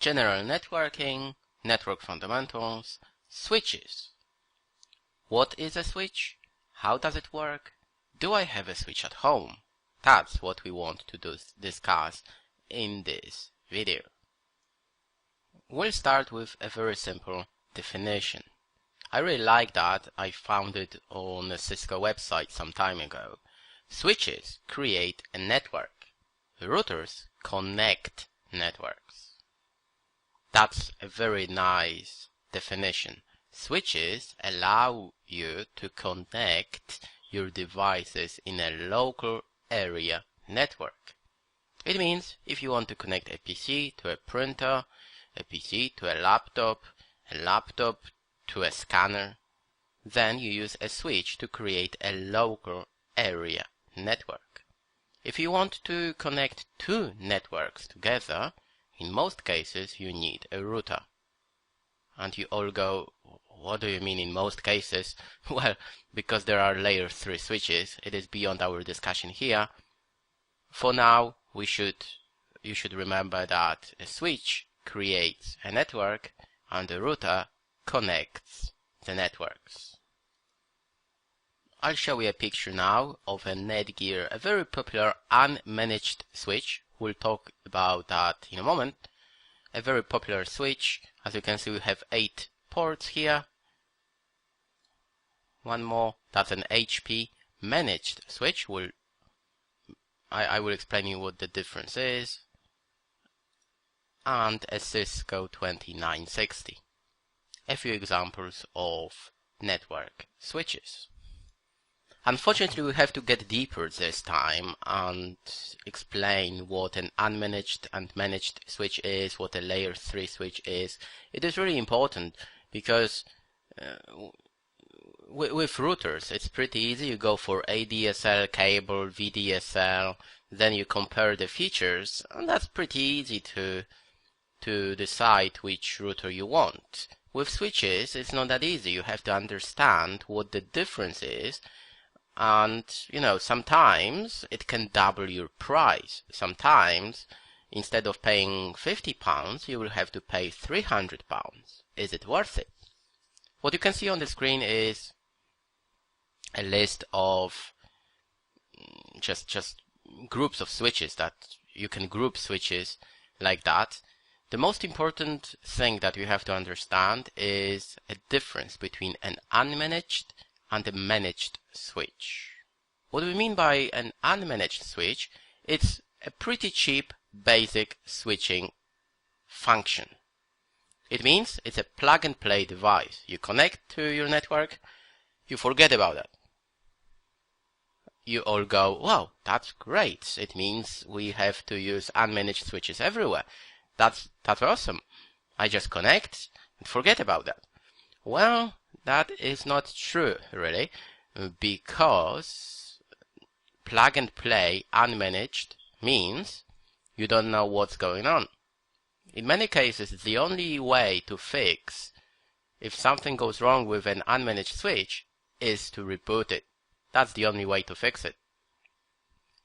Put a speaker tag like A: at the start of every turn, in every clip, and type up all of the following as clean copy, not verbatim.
A: General networking, network fundamentals, switches. What is a switch? How does it work? Do I have a switch at home? That's what we want to discuss in this video. We'll start with a very simple definition. I really like that. I found it on a Cisco website some time ago. Switches create a network. Routers connect networks. That's a very nice definition. Switches allow you to connect your devices in a local area network. It means if you want to connect a PC to a printer, a PC to a laptop to a scanner, then you use a switch to create a local area network. If you want to connect two networks together, in most cases you need a router. And you all go, what do you mean in most cases? Well, because there are layer 3 switches, it is beyond our discussion here. For now, you should remember that a switch creates a network and a router connects the networks. I'll show you a picture now of a Netgear, a very popular unmanaged switch. We'll talk about that in a moment. A very popular switch. As you can see, we have 8 ports here. One more, that's an HP managed switch. I will explain you what the difference is. And a Cisco 2960. A few examples of network switches. Unfortunately, we have to get deeper this time and explain what an unmanaged and managed switch is, what a layer 3 switch is. It is really important because with routers, it's pretty easy. You go for ADSL cable, VDSL, then you compare the features, and that's pretty easy to decide which router you want. With switches, it's not that easy. You have to understand what the difference is. And, sometimes it can double your price. Sometimes, instead of paying £50, you will have to pay £300. Is it worth it? What you can see on the screen is a list of just groups of switches that you can group switches like that. The most important thing that you have to understand is a difference between an unmanaged and a managed switch. What we mean by an unmanaged switch, it's a pretty cheap basic switching function. It means it's a plug and play device. You connect to your network, you forget about that. You all go, wow, that's great. It means we have to use unmanaged switches everywhere. That's awesome. I just connect and forget about that. Well, that is not true, really, because plug and play unmanaged means you don't know what's going on. In many cases, the only way to fix if something goes wrong with an unmanaged switch is to reboot it. That's the only way to fix it.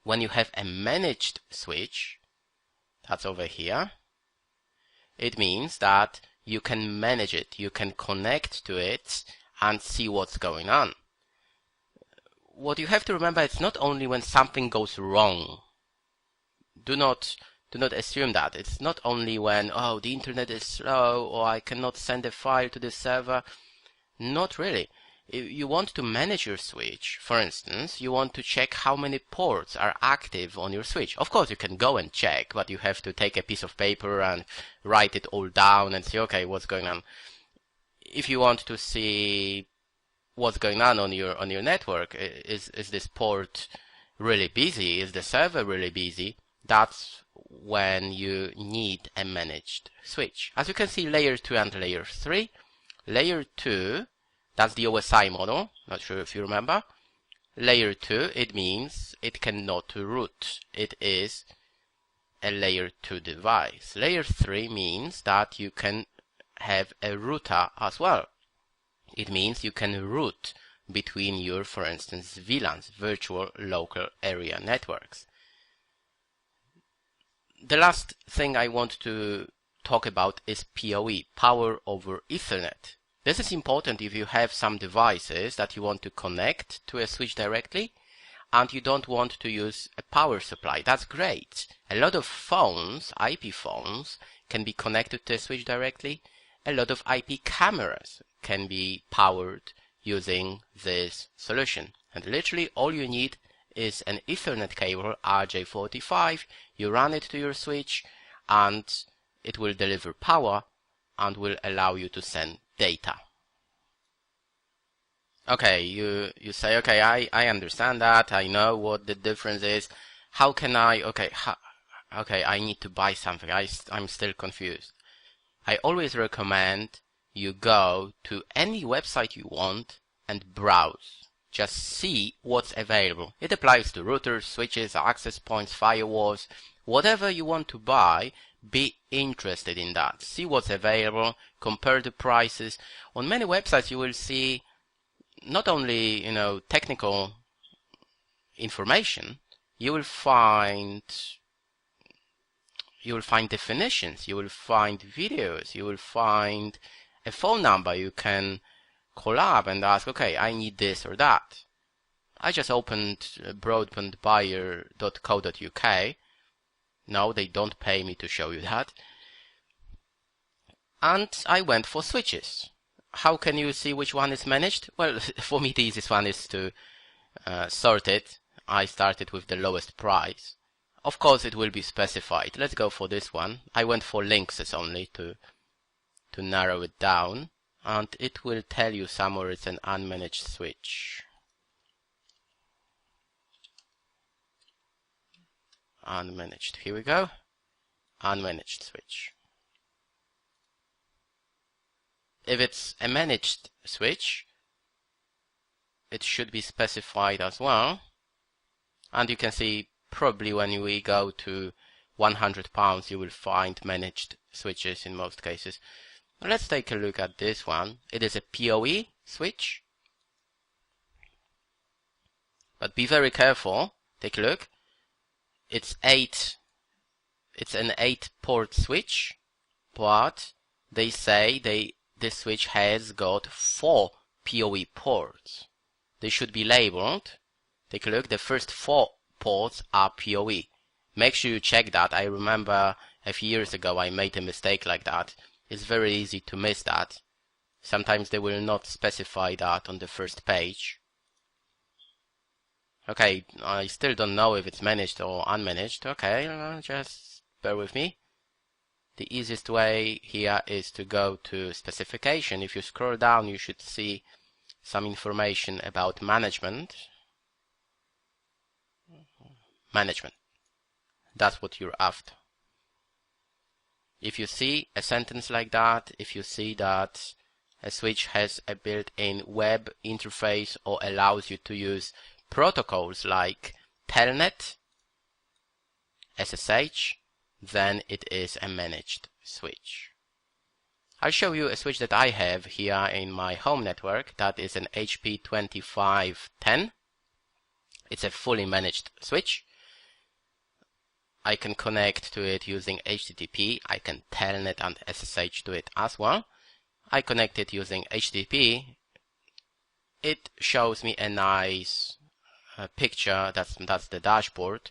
A: When you have a managed switch, that's over here, it means that you can manage it, you can connect to it and see what's going on. What you have to remember, it's not only when something goes wrong. Do not assume that. It's not only when, oh, the internet is slow or I cannot send a file to the server. Not really. If you want to manage your switch, for instance, you want to check how many ports are active on your switch. Of course, you can go and check, but you have to take a piece of paper and write it all down and see, okay, what's going on. If you want to see what's going on your network, is this port really busy? Is the server really busy? That's when you need a managed switch. As you can see, layer 2 and layer 3. Layer 2, that's the OSI model, not sure if you remember. Layer 2, it means it cannot root. It is a layer 2 device. Layer 3 means that you can have a router as well. It means you can route between your, for instance, VLANs, virtual local area networks. The last thing I want to talk about is PoE, Power over Ethernet. This is important if you have some devices that you want to connect to a switch directly and you don't want to use a power supply. That's great. A lot of phones, IP phones, can be connected to a switch directly. A lot of IP cameras can be powered using this solution. And literally all you need is an Ethernet cable RJ45. You run it to your switch and it will deliver power and will allow you to send data. Okay, you say, okay, I understand that. I know what the difference is. How can I, okay, I need to buy something. I'm still confused. I always recommend you go to any website you want and browse. Just see what's available. It applies to routers, switches, access points, firewalls, whatever you want to buy. Be interested in that. See what's available, compare the prices. On many websites you will see not only, technical information, you will find definitions, you will find videos, you will find a phone number you can call up and ask, okay, I need this or that. I just opened broadbandbuyer.co.uk. No, they don't pay me to show you that. And I went for switches. How can you see which one is managed? Well, for me the easiest one is to sort it. I started with the lowest price. Of course it will be specified. Let's go for this one. I went for Linksys only to narrow it down, and it will tell you somewhere it's an unmanaged switch. Unmanaged. Here we go. Unmanaged switch. If it's a managed switch, it should be specified as well. And you can see probably when we go to £100, you will find managed switches in most cases. Let's take a look at this one. It is a PoE switch. But be very careful. Take a look. It's an 8-port switch, but they say this switch has got 4 PoE ports. They should be labeled. Take a look. The first 4 ports are PoE. Make sure you check that. I remember a few years ago I made a mistake like that. It's very easy to miss that. Sometimes they will not specify that on the first page. Okay, I still don't know if it's managed or unmanaged. Okay, just bear with me. The easiest way here is to go to specification. If you scroll down, you should see some information about management. That's what you're after. If you see a sentence like that, if you see that a switch has a built-in web interface or allows you to use protocols like Telnet, SSH, then it is a managed switch. I'll show you a switch that I have here in my home network. That is an HP 2510. It's a fully managed switch. I can connect to it using HTTP. I can Telnet and SSH to it as well. I connect it using HTTP. It shows me a nice picture. That's the dashboard.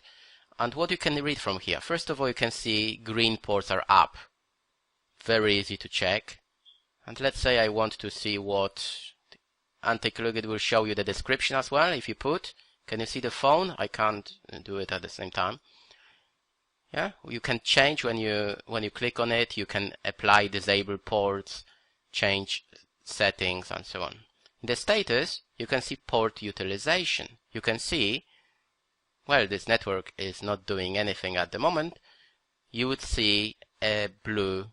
A: And what you can read from here. First of all, you can see green ports are up. Very easy to check. And let's say I want to see what, and take a look, it will show you the description as well. If you put, can you see the phone? I can't do it at the same time. Yeah, you can change when you click on it. You can apply disable ports, change settings, and so on. In the status, you can see port utilization. You can see, well, this network is not doing anything at the moment. You would see a blue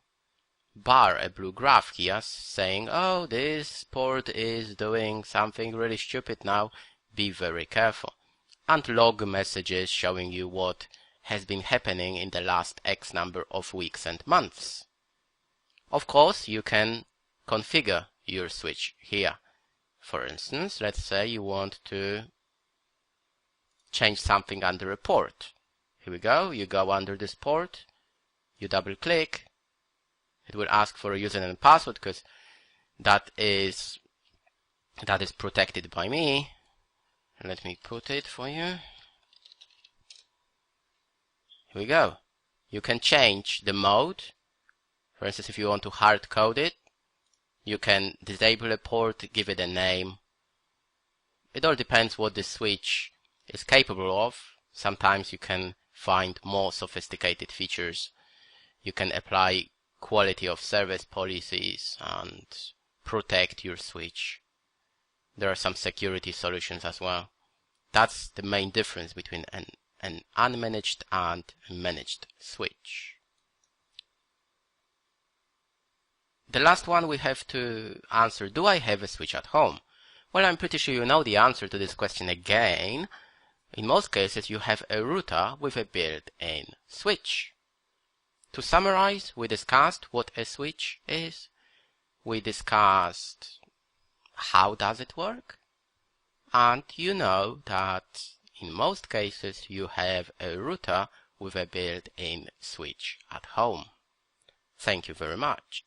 A: bar, a blue graph here saying, oh, this port is doing something really stupid now. Be very careful. And log messages showing you what has been happening in the last X number of weeks and months. Of course, you can configure your switch here. For instance, let's say you want to change something under a port. Here we go. You go under this port, you double click, It will ask for a username and password because that is protected by me. Let me put it for you. Here we go. You can change the mode. For instance, if you want to hard code it, you can disable a port, give it a name. It all depends what the switch is capable of. Sometimes you can find more sophisticated features. You can apply quality of service policies and protect your switch. There are some security solutions as well. That's the main difference between an unmanaged and a managed switch. The last one we have to answer, do I have a switch at home? Well, I'm pretty sure you know the answer to this question again. In most cases, you have a router with a built-in switch. To summarize, we discussed what a switch is. We discussed how does it work. And you know that in most cases, you have a router with a built-in switch at home. Thank you very much.